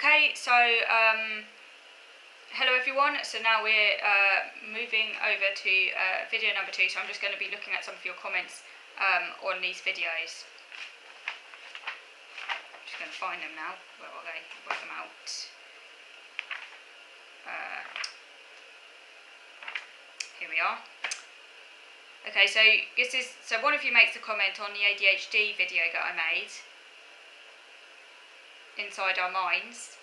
Okay, so hello everyone. So now we're moving over to video number 2. So I'm just going to be looking at some of your comments on these videos. I'm just going to find them now. Where are they? Work them out. Here we are. Okay, so one of you makes a comment on the ADHD video that I made, Inside Our Minds.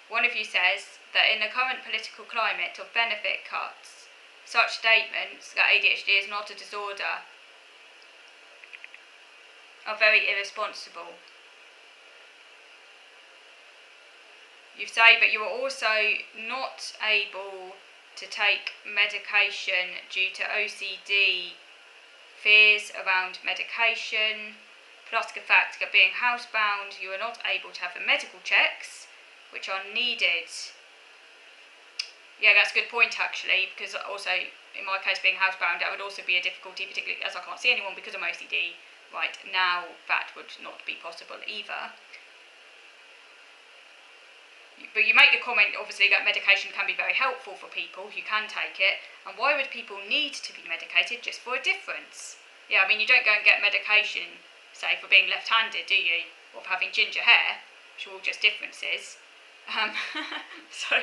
One of you says that in the current political climate of benefit cuts, such statements that ADHD is not a disorder are very irresponsible. You say, but you are also not able to take medication due to OCD, fears around medication, plus the fact that being housebound, you are not able to have the medical checks which are needed. Yeah, that's a good point actually, because also in my case being housebound, that would also be a difficulty, particularly as I can't see anyone because I'm OCD. Right, now that would not be possible either. But you make the comment obviously that medication can be very helpful for people, you can take it, and why would people need to be medicated just for a difference? Yeah, I mean you don't go and get medication, say for being left-handed, do you? Or for having ginger hair, which are all just differences. So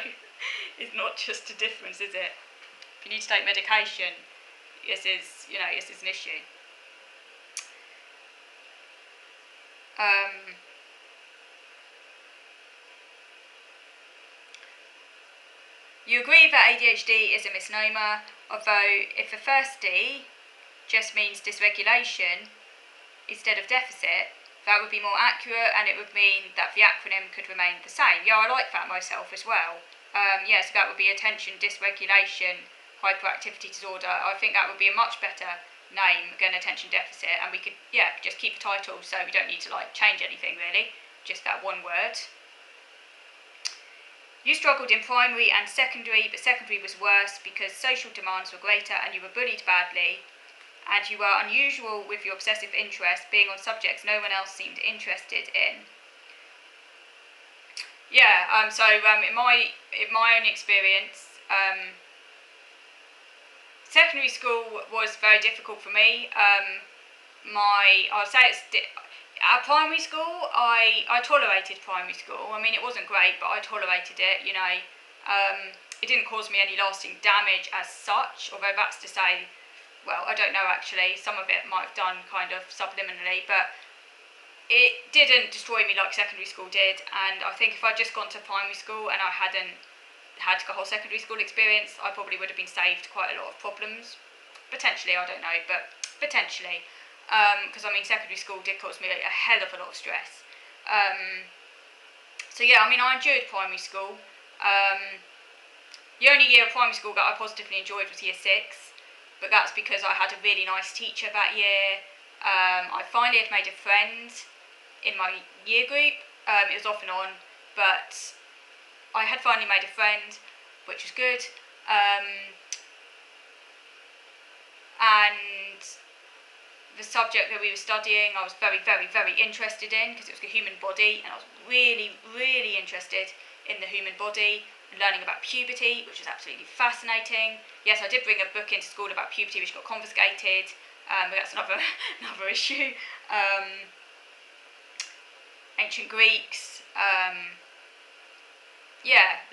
it's not just a difference, is it? If you need to take medication, this is an issue. You agree that ADHD is a misnomer, although if the first D just means dysregulation instead of deficit, that would be more accurate, and it would mean that the acronym could remain the same. Yeah, I like that myself as well. So that would be attention dysregulation hyperactivity disorder. I think that would be a much better name than attention deficit, and we could just keep the title, so we don't need to change anything really, just that one word. You struggled in primary and secondary, but secondary was worse because social demands were greater and you were bullied badly, and you were unusual with your obsessive interest, being on subjects no one else seemed interested in. In my own experience, secondary school was very difficult for me. At primary school, I tolerated primary school. I mean, it wasn't great, but I tolerated it, It didn't cause me any lasting damage as such, although that's to say, well, I don't know actually, some of it might have done kind of subliminally, but it didn't destroy me like secondary school did. And I think if I'd just gone to primary school and I hadn't had the whole secondary school experience, I probably would have been saved quite a lot of problems. Potentially, I don't know, but potentially. Because secondary school did cause me a hell of a lot of stress. I enjoyed primary school. The only year of primary school that I positively enjoyed was year 6, but that's because I had a really nice teacher that year. I finally had made a friend in my year group. It was off and on, but I had finally made a friend, which was good. And the subject that we were studying, I was very, very, very interested in, because it was the human body, and I was really, really interested in the human body and learning about puberty, which was absolutely fascinating. Yes, I did bring a book into school about puberty, which got confiscated, but that's another issue. Ancient Greeks,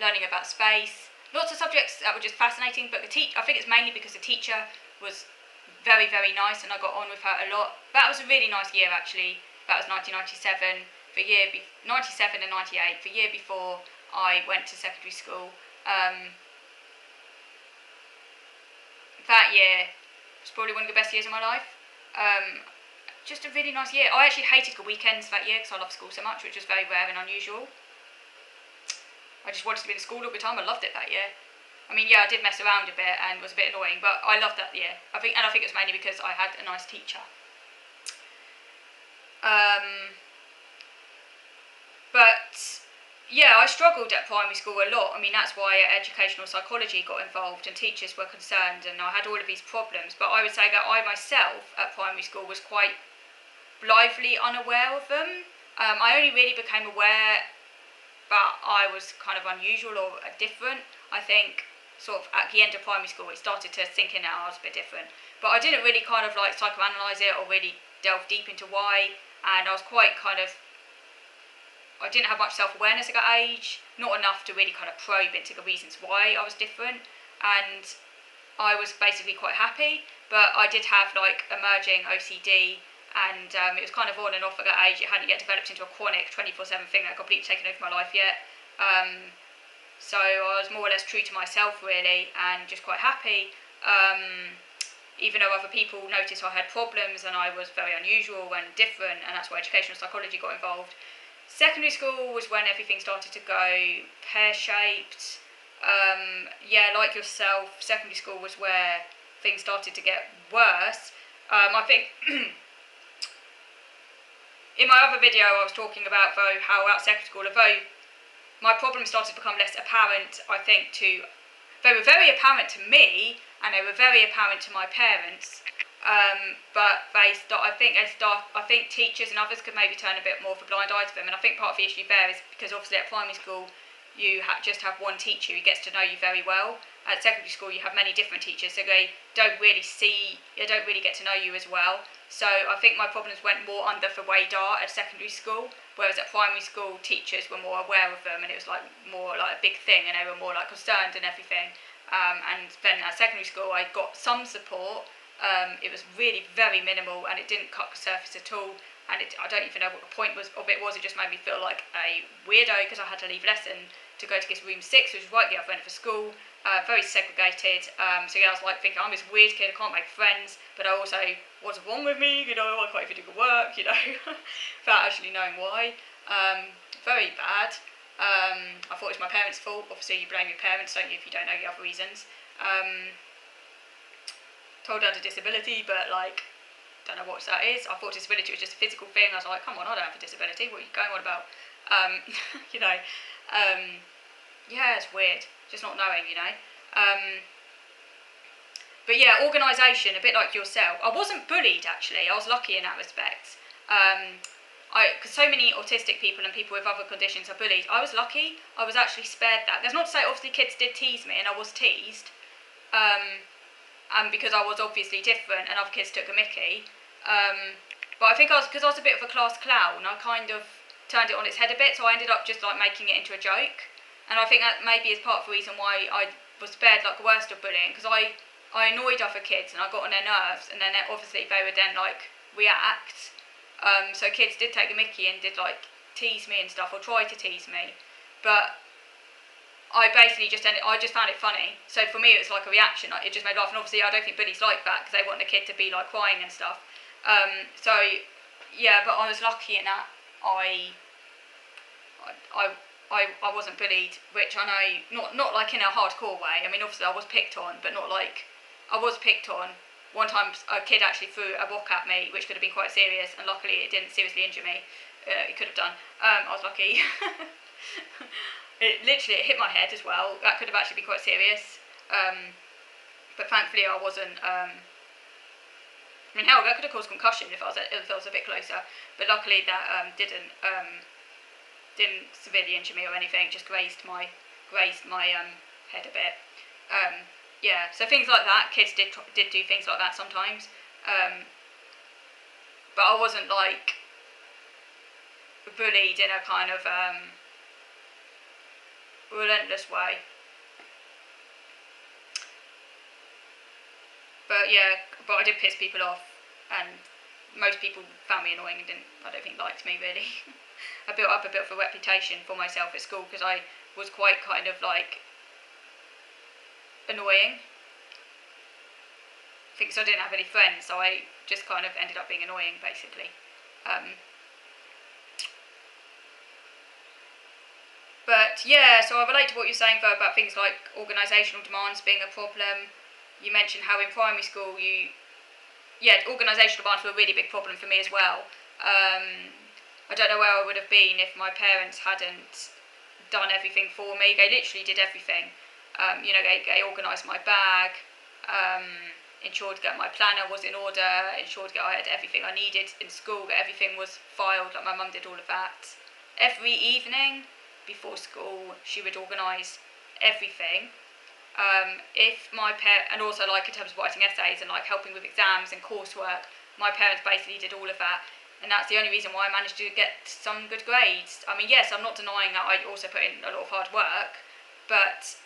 learning about space. Lots of subjects that were just fascinating, but I think it's mainly because the teacher was very, very nice, and I got on with her a lot. That was a really nice year actually. That was 1997, 97 and 98, the year before I went to secondary school. That year was probably one of the best years of my life. Just a really nice year. I actually hated the weekends that year because I loved school so much, which was very rare and unusual. I just wanted to be in school all the time. I loved it that year. I did mess around a bit and was a bit annoying, but I loved that year. I think it's mainly because I had a nice teacher. I struggled at primary school a lot. That's why educational psychology got involved and teachers were concerned, and I had all of these problems. But I would say that I myself at primary school was quite blithely unaware of them. I only really became aware but I was kind of unusual or different. I think sort of at the end of primary school it started to sink in that I was a bit different. But I didn't really kind of like psychoanalyse it or really delve deep into why, and I was quite kind of, I didn't have much self-awareness at that age, not enough to really kind of probe into the reasons why I was different, and I was basically quite happy, but I did have like emerging OCD, and it was kind of on and off at that age. It hadn't yet developed into a chronic 24/7 thing that had completely taken over my life yet. So I was more or less true to myself really, and just quite happy. Even though other people noticed I had problems and I was very unusual and different, and that's why educational psychology got involved. Secondary school was when everything started to go pear-shaped. Yeah, like yourself, secondary school was where things started to get worse. I think in my other video I was talking about though how at secondary school, although my problems started to become less apparent, I think they were very apparent to me and they were very apparent to my parents. But I think teachers and others could maybe turn a bit more of a blind eye to them, and I think part of the issue there is because obviously at primary school you just have one teacher who gets to know you very well. At secondary school you have many different teachers, so they don't really get to know you as well. So I think my problems went more under the radar at secondary school, whereas at primary school teachers were more aware of them and it was like more like a big thing and they were more like concerned and everything. And then at secondary school I got some support. It was really very minimal and it didn't cut the surface at all, and I don't even know what the point of it was. It just made me feel like a weirdo because I had to leave lesson to go to this room 6, which was right the other end of the school, very segregated. So yeah, I was like thinking I'm this weird kid, I can't make friends, but I also, what's wrong with me, you know, I can't even do the work, you know, without actually knowing why. Very bad. I thought it was my parents' fault. Obviously you blame your parents, don't you, if you don't know the other reasons. Told I had a disability, but like, don't know what that is. I thought disability was just a physical thing. I was like, come on, I don't have a disability. What are you going on about? You know, yeah, it's weird. Just not knowing, you know. But yeah, organisation, a bit like yourself. I wasn't bullied actually. I was lucky in that respect. Because so many autistic people and people with other conditions are bullied. I was lucky. I was actually spared that. There's not to say obviously kids did tease me, and I was teased. And because I was obviously different and other kids took a mickey. But I think because I was a bit of a class clown, I kind of turned it on its head a bit, so I ended up just like making it into a joke. And I think that maybe is part of the reason why I was spared like the worst of bullying, because I annoyed other kids and I got on their nerves, and then obviously they would then like react. So kids did take the mickey and did like tease me and stuff, or try to tease me. But I basically I just found it funny. So for me, it was like a reaction. It just made me laugh. And obviously, I don't think bullies like that because they want the kid to be like crying and stuff. So yeah, but I was lucky in that I wasn't bullied, which I know not like in a hardcore way. I mean, obviously I was picked on, but not like I was picked on. One time, a kid actually threw a rock at me, which could have been quite serious, and luckily it didn't seriously injure me. It could have done. I was lucky. It hit my head as well. That could have actually been quite serious. But thankfully I wasn't. I mean, hell, that could have caused concussion if I was a bit closer. But luckily that didn't severely injure me or anything. Just grazed my head a bit. Yeah, so things like that. Kids did do things like that sometimes. But I wasn't like bullied in a kind of relentless way. But I did piss people off, and most people found me annoying and I don't think liked me really. I built up a bit of a reputation for myself at school because I was quite kind of like annoying. I think so I didn't have any friends, so I just kind of ended up being annoying basically. But yeah, so I relate to what you're saying though about things like organisational demands being a problem. You mentioned how in primary school organisational demands were a really big problem for me as well. I don't know where I would have been if my parents hadn't done everything for me. They literally did everything. They organised my bag, ensured that my planner was in order, ensured that I had everything I needed in school, that everything was filed, like my mum did all of that. Every evening, before school, she would organise everything. If my and also like in terms of writing essays and like helping with exams and coursework, my parents basically did all of that, and that's the only reason why I managed to get some good grades. I mean, yes, I'm not denying that I also put in a lot of hard work, but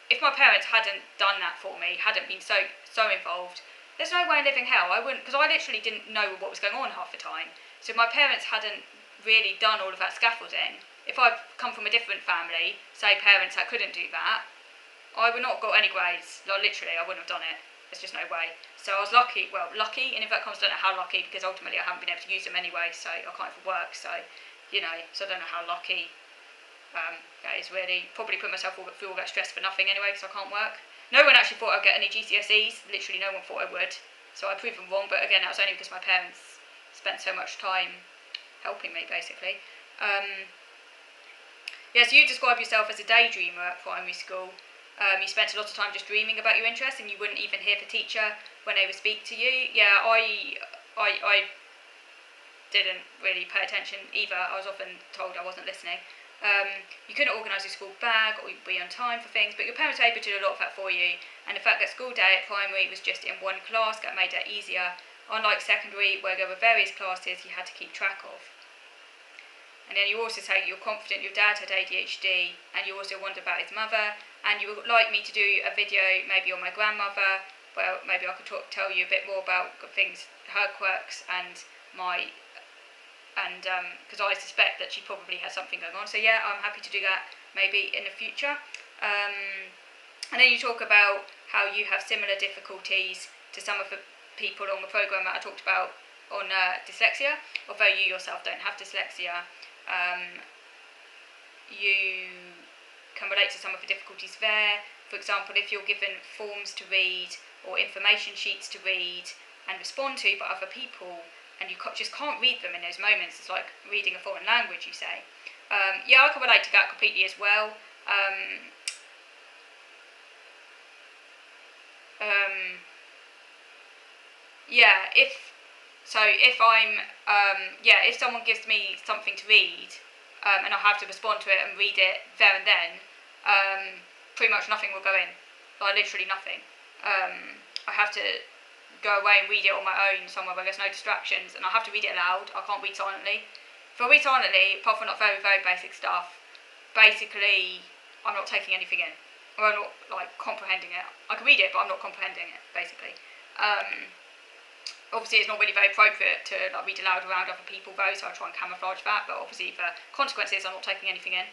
if my parents hadn't done that for me, hadn't been so involved, there's no way in living hell. I wouldn't, because I literally didn't know what was going on half the time. So if my parents hadn't really done all of that scaffolding, if I'd come from a different family, say parents that couldn't do that, I would not have got any grades. Like literally, I wouldn't have done it. There's just no way. So I was lucky. Well, lucky, and if that comes, I don't know how lucky, because ultimately I haven't been able to use them anyway. So I can't even work. So, so I don't know how lucky that is really. Probably put myself through all that stress for nothing anyway, because I can't work. No one actually thought I'd get any GCSEs. Literally, no one thought I would. So I proved them wrong. But again, that was only because my parents spent so much time helping me, basically. So you describe yourself as a daydreamer at primary school. You spent a lot of time just dreaming about your interests, and you wouldn't even hear the teacher when they would speak to you. Yeah, I didn't really pay attention either. I was often told I wasn't listening. You couldn't organise your school bag or be on time for things, but your parents were able to do a lot of that for you. And the fact that school day at primary was just in one class that made that easier, unlike secondary where there were various classes you had to keep track of. And then you also say you're confident your dad had ADHD, and you also wonder about his mother, and you would like me to do a video maybe on my grandmother, where maybe I could tell you a bit more about things, her quirks, and because I suspect that she probably has something going on. So yeah, I'm happy to do that maybe in the future. And then you talk about how you have similar difficulties to some of the people on the programme that I talked about on dyslexia, although you yourself don't have dyslexia. You can relate to some of the difficulties there. For example, if you're given forms to read or information sheets to read and respond to by other people, and you just can't read them in those moments, it's like reading a foreign language, you say. I can relate to that completely as well. If someone gives me something to read, and I have to respond to it and read it there and then, pretty much nothing will go in. Like literally nothing. I have to go away and read it on my own somewhere where there's no distractions, and I have to read it aloud. I can't read silently. If I read silently, apart from not very, very basic stuff, basically I'm not taking anything in. Or I'm not like comprehending it. I can read it, but I'm not comprehending it, basically. Obviously it's not really very appropriate to like read aloud around other people though, so I try and camouflage that, but obviously the consequences, I'm not taking anything in.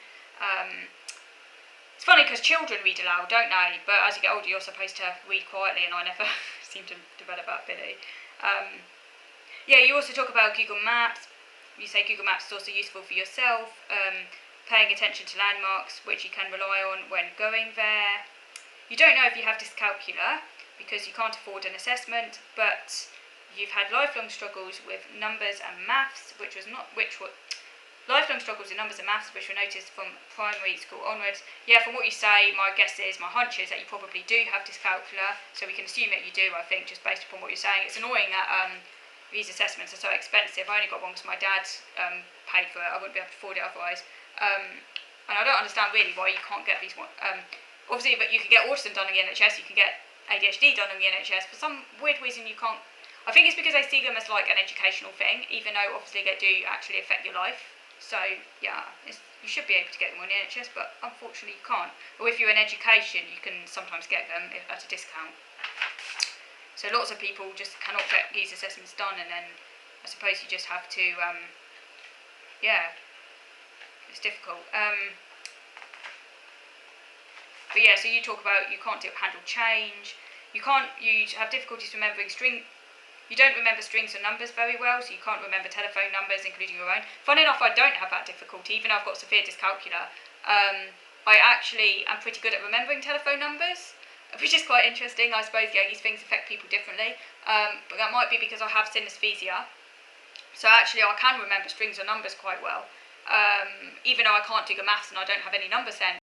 It's funny because children read aloud, don't they? But as you get older, you're supposed to read quietly, and I never seem to develop that ability. You also talk about Google Maps. You say Google Maps is also useful for yourself, paying attention to landmarks, which you can rely on when going there. You don't know if you have dyscalculia because you can't afford an assessment, but you've had lifelong struggles with numbers and maths, which were noticed from primary school onwards. Yeah, from what you say, my hunch is that you probably do have dyscalculia, so we can assume that you do, I think, just based upon what you're saying. It's annoying that these assessments are so expensive. I only got one because my dad paid for it. I wouldn't be able to afford it otherwise. And I don't understand really why you can't get these ones. Obviously, but you can get autism done in the NHS, you can get ADHD done in the NHS. For some weird reason you can't. I think it's because they see them as like an educational thing, even though obviously they do actually affect your life. So yeah, you should be able to get them on the NHS, but unfortunately you can't. Or if you're in education, you can sometimes get them at a discount. So lots of people just cannot get these assessments done, and then I suppose you just have to, it's difficult. So you talk about you can't handle change. You have difficulties remembering You don't remember strings or numbers very well, so you can't remember telephone numbers, including your own. Funny enough, I don't have that difficulty, even though I've got severe dyscalculia. I actually am pretty good at remembering telephone numbers, which is quite interesting. I suppose, these things affect people differently. But that might be because I have synesthesia. So actually, I can remember strings or numbers quite well. Even though I can't do the maths and I don't have any number sense.